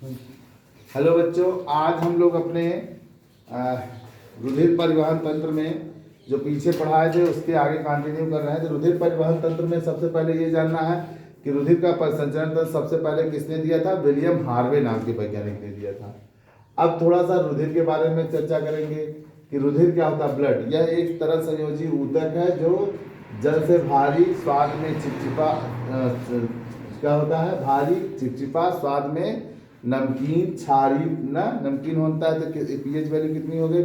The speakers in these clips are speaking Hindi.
हेलो बच्चों, आज हम लोग अपने रुधिर परिवहन तंत्र में जो पीछे पढ़ाए थे उसके आगे कंटिन्यू कर रहे हैं। तो रुधिर परिवहन तंत्र में सबसे पहले ये जानना है कि रुधिर का संचरण तंत्र सबसे पहले किसने दिया था? विलियम हार्वे नाम के वैज्ञानिक ने दिया था। अब थोड़ा सा रुधिर के बारे में चर्चा करेंगे कि रुधिर क्या होता है। ब्लड यह एक तरल संयोजी ऊतक है जो जल से भारी, स्वाद में चिपचिपा क्या होता है? भारी, चिपचिपा, स्वाद में नमकीन, क्षारी ना नमकीन होता है। तो पीएच वैल्यू कितनी हो गई?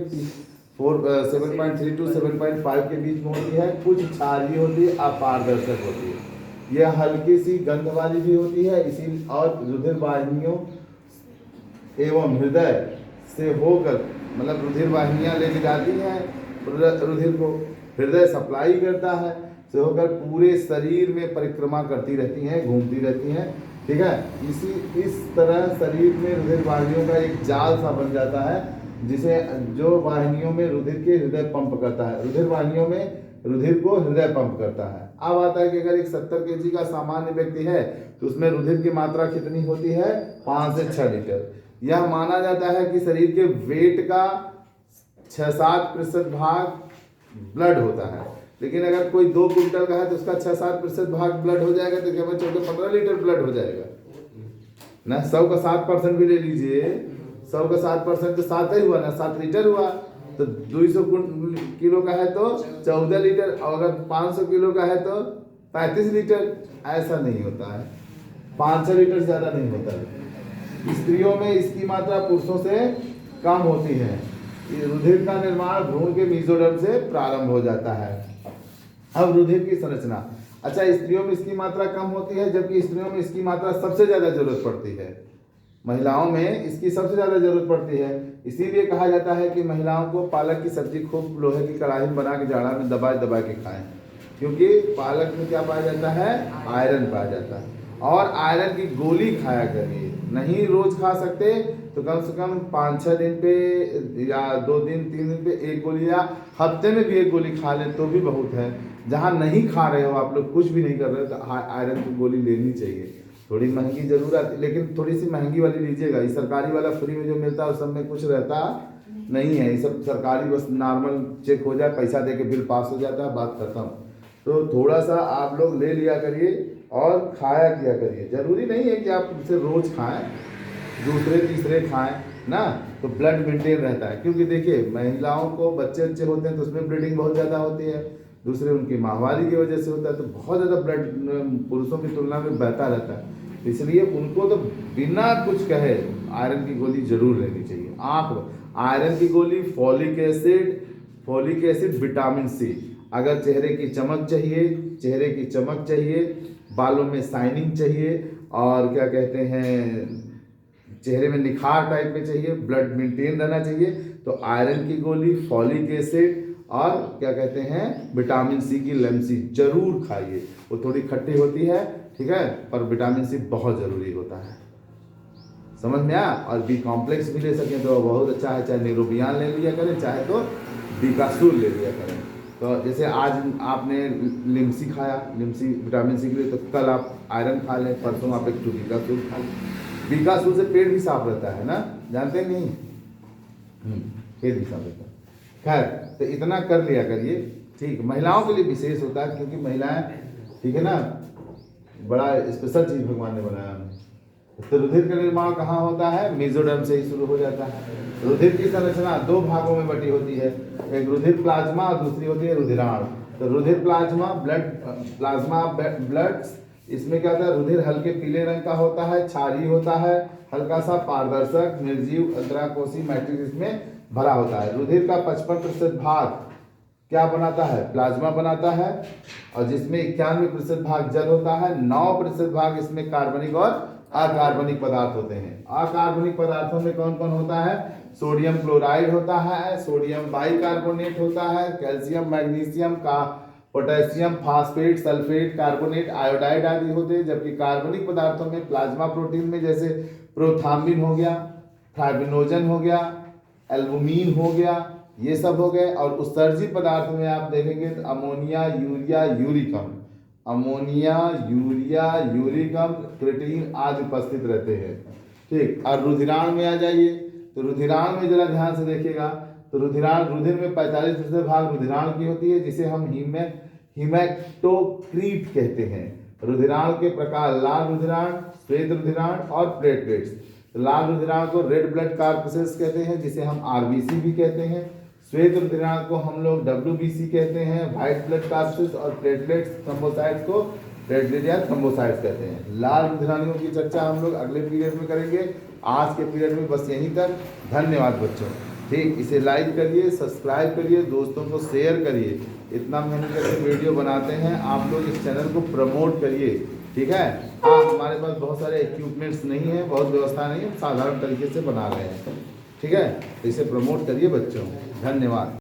7.3 to 7.5 के बीच में होती है। कुछ क्षारीय होती है, अपारदर्शक होती है। यह हल्की सी गंध वाली भी होती है। इसी और रुधिर वाहिनियों एवं हृदय से होकर, मतलब रुधिर वाहिनियाँ ले जाती हैं रुधिर को, हृदय सप्लाई करता है, से होकर पूरे शरीर में परिक्रमा करती रहती हैं, घूमती रहती हैं। ठीक है, इस तरह शरीर में रुधिर वाहिनियों का एक जाल सा बन जाता है, जिसे जो वाहिनियों में रुधिर के हृदय पंप करता है। रुधिर वाहिनियों में रुधिर को हृदय पंप करता है। अब आता है कि अगर एक 70 kg का सामान्य व्यक्ति है तो उसमें रुधिर की मात्रा कितनी होती है? 5 से 6 लीटर। यह माना जाता है कि शरीर के वेट का 6-7% भाग ब्लड होता है। लेकिन अगर कोई 2 क्विंटल का है तो उसका 6-7% भाग ब्लड हो जाएगा, तो क्या 14-15 लीटर ब्लड हो जाएगा ना। 100 का 7% भी ले लीजिए, 100 का 7% तो 7 ही हुआ ना, 7 लीटर हुआ। तो 200 किलो का है तो 14 लीटर, और अगर 500 किलो का है तो 35 लीटर। ऐसा नहीं होता है, 500 लीटर ज़्यादा नहीं होता है। स्त्रियों में इसकी मात्रा पुरुषों से कम होती है। रुधिर का निर्माण भ्रूण के मेसोडर्म से प्रारंभ हो जाता है। अब रुधिर की संरचना, अच्छा, स्त्रियों में इसकी मात्रा कम होती है, जबकि स्त्रियों में इसकी मात्रा सबसे ज़्यादा जरूरत पड़ती है। महिलाओं में इसकी सबसे ज़्यादा जरूरत पड़ती है। इसीलिए कहा जाता है कि महिलाओं को पालक की सब्जी खूब लोहे की कढ़ाई में बना के जाड़ा में दबा दबा के खाएं, क्योंकि पालक में क्या पाया जाता है? आयरन पाया जाता है। और आयरन की गोली खाया करिए। नहीं रोज खा सकते तो कम से कम 5-6 दिन पे, या 2 दिन 3 दिन पे एक गोली, या हफ्ते में भी एक गोली खा लें तो भी बहुत है। जहाँ नहीं खा रहे हो आप लोग, कुछ भी नहीं कर रहे हो, तो आयरन की गोली लेनी चाहिए। थोड़ी महंगी जरूर आती, लेकिन थोड़ी सी महंगी वाली लीजिएगा। ये सरकारी वाला फ्री में जो मिलता है उस सब में कुछ रहता नहीं है। ये सब सरकारी बस नॉर्मल चेक हो जाए, पैसा दे के बिल पास हो जाता है, बात खत्म। तो थोड़ा सा आप लोग ले लिया करिए और खाया किया करिए। जरूरी नहीं है कि आप इसे रोज खाएं, दूसरे तीसरे खाएं ना, तो ब्लड मेंटेन रहता है। क्योंकि देखिए, महिलाओं को बच्चे होते हैं तो उसमें ब्लीडिंग बहुत ज़्यादा होती है। दूसरे उनकी माहवारी की वजह से होता है, तो बहुत ज़्यादा ब्लड पुरुषों की तुलना में बहता रहता है। इसलिए उनको तो बिना कुछ कहे आयरन की गोली जरूर लेनी चाहिए। आयरन की गोली, फॉलिक एसिड, विटामिन सी। अगर चेहरे की चमक चाहिए, बालों में शाइनिंग चाहिए, और क्या कहते हैं, चेहरे में निखार टाइप में चाहिए, ब्लड मेंटेन रहना चाहिए, तो आयरन की गोली, फॉलिक एसिड और क्या कहते हैं, विटामिन सी की लेंसी जरूर खाइए। वो थोड़ी खट्टी होती है, ठीक है, पर विटामिन सी बहुत ज़रूरी होता है। समझ में आया? और बी कॉम्प्लेक्स भी ले सकें तो बहुत अच्छा है। चाहे न्यूरोबियान ले लिया करें, चाहे तो बीकासूल ले लिया करें। तो जैसे आज आपने लिमसी खाया, लिमसी विटामिन सी के लिए, तो कल आप आयरन खा लें, परसों आप एक बीकासूल खा लें। बीकासूल से पेट भी साफ रहता है ना, जानते नहीं? पेट भी साफ रहता है। खैर, तो इतना कर लिया करिए, ठीक। महिलाओं के लिए विशेष होता है, क्योंकि महिलाएं, ठीक है ना, बड़ा स्पेशल चीज़ भगवान ने बनाया हमें। तो रुधिर का निर्माण कहाँ होता है? मेसोडर्म से ही शुरू हो जाता है। रुधिर की संरचना 2 भागों में बटी होती है, एक रुधिर प्लाज्मा और दूसरी होती है रुधिराण। तो रुधिर प्लाज्मा ब्लड, इसमें क्या होता है? रुधिर हल्के पीले रंग का होता है, क्षारीय होता है, हल्का सा पारदर्शक, निर्जीव, अंतराकोशी मैट्रिक्स इसमें भरा होता है। रुधिर का 55% भाग क्या बनाता है? प्लाज्मा बनाता है, और जिसमें 91% भाग जल होता है। 9% भाग इसमें कार्बनिक और अकार्बनिक पदार्थ होते हैं। अकार्बनिक पदार्थों में कौन कौन होता है? सोडियम क्लोराइड होता है, सोडियम बाइकार्बोनेट होता है, कैल्शियम, मैग्नीशियम का, potassium, phosphate, sulphate, carbonate, iodide आदि होते हैं। जबकि कार्बनिक पदार्थों में प्लाज्मा प्रोटीन में जैसे प्रोथाम्बिन हो गया, फाइब्रिनोजन हो गया, एल्बुमिन हो गया, ये सब हो गए। और उत्सर्जी पदार्थ में आप देखेंगे तो अमोनिया, यूरिया, यूरिकम, क्रिएटिन आदि उपस्थित रहते हैं। ठीक। और रुधिराण में आ जाइए, तो रुधिराण में जरा ध्यान से देखिएगा, तो रुधिर में 45% भाग रुधिराण की होती है, जिसे हम हीमेटोक्रीट कहते हैं। रुधिराण के प्रकार लाल रुधिराण, श्वेत रुधिराण और प्लेटलेट्स। तो लाल रुधिराण को रेड ब्लड कॉर्पसेस कहते हैं, जिसे हम आरबीसी भी कहते हैं। श्वेत रुधिराण को हम लोग डब्ल्यूबीसी कहते हैं, व्हाइट ब्लड कॉर्पसेस। और प्लेटलेट्स थ्रोम्बोसाइट्स को प्लेटलेट या थ्रोम्बोसाइट्स कहते हैं। लाल रुधिराणियों की चर्चा हम लोग अगले पीरियड में करेंगे। आज के पीरियड में बस यहीं तक। धन्यवाद बच्चों। ठीक, इसे लाइक करिए, सब्सक्राइब करिए, दोस्तों को शेयर करिए। इतना मेहनत करके वीडियो बनाते हैं, आप लोग इस चैनल को प्रमोट करिए। ठीक है। हाँ, हमारे पास बहुत सारे इक्विपमेंट्स नहीं है, बहुत व्यवस्था नहीं है, साधारण तरीके से बना रहे हैं। ठीक है, तो इसे प्रमोट करिए बच्चों। धन्यवाद।